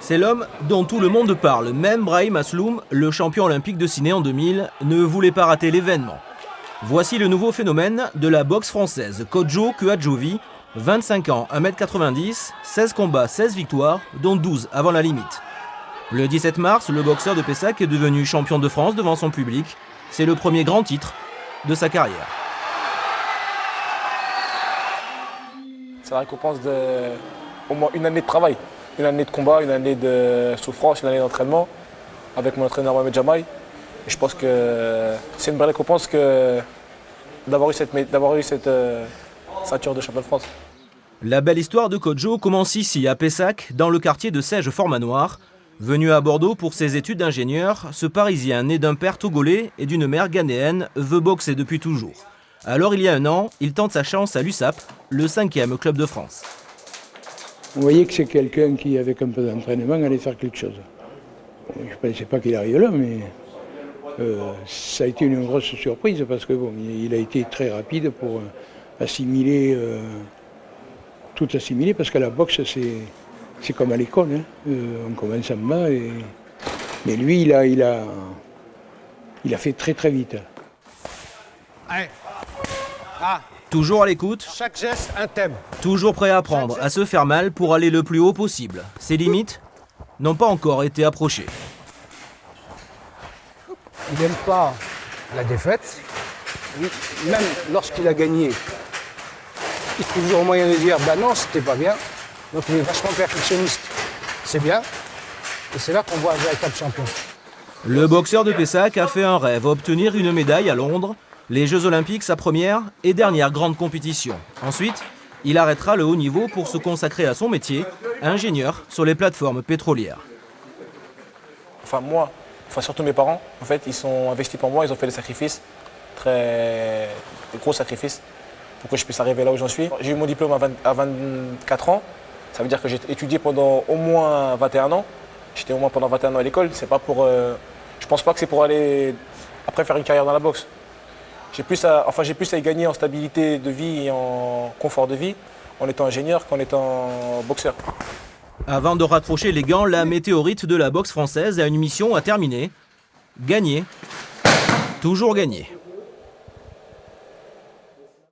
C'est l'homme dont tout le monde parle. Même Brahim Asloum, le champion olympique de Sydney en 2000, ne voulait pas rater l'événement. Voici le nouveau phénomène de la boxe française. Kodjo Kuadjovi, 25 ans, 1m90, 16 combats, 16 victoires, dont 12 avant la limite. Le 17 mars, le boxeur de Pessac est devenu champion de France devant son public. C'est le premier grand titre de sa carrière. C'est la récompense d'au moins une année de travail, une année de combat, une année de souffrance, une année d'entraînement avec mon entraîneur Mohamed Jamaï. Et je pense que c'est une belle récompense d'avoir eu cette ceinture de champion de France. La belle histoire de Kodjo commence ici, à Pessac, dans le quartier de Sège-Fort-Manoir. Venu à Bordeaux pour ses études d'ingénieur, ce Parisien, né d'un père togolais et d'une mère ghanéenne, veut boxer depuis toujours. Alors, il y a un an, il tente sa chance à l'USAP, le 5e club de France. On voyait que c'est quelqu'un qui, avec un peu d'entraînement, allait faire quelque chose. Je ne pensais pas qu'il arrive là, mais ça a été une grosse surprise parce que bon, il a été très rapide pour assimiler, tout assimiler, parce que la boxe, c'est comme à l'école. Hein. On commence en bas, mais lui, il a fait très très vite. Allez. Toujours à l'écoute, Chaque geste, un thème. toujours prêt à apprendre, à se faire mal pour aller le plus haut possible. Ses limites n'ont pas encore été approchées. Il n'aime pas la défaite. Même lorsqu'il a gagné, il trouve toujours moyen de dire bah non, c'était pas bien. Donc il est vachement perfectionniste. C'est bien. Et c'est là qu'on voit un véritable champion. Le boxeur de Pessac a fait un rêve, obtenir une médaille à Londres, les Jeux Olympiques, sa première et dernière grande compétition. Ensuite, il arrêtera le haut niveau pour se consacrer à son métier, ingénieur sur les plateformes pétrolières. Surtout mes parents, en fait, ils sont investis pour moi, ils ont fait des sacrifices, des gros sacrifices, pour que je puisse arriver là où j'en suis. J'ai eu mon diplôme à 24 ans, ça veut dire que j'ai étudié pendant au moins 21 ans. J'étais au moins pendant 21 ans à l'école, c'est pas pour... je pense pas que c'est pour aller après faire une carrière dans la boxe. J'ai plus à y gagner en stabilité de vie et en confort de vie en étant ingénieur qu'en étant boxeur. Avant de raccrocher les gants, la météorite de la boxe française a une mission à terminer. Gagner. Toujours gagner.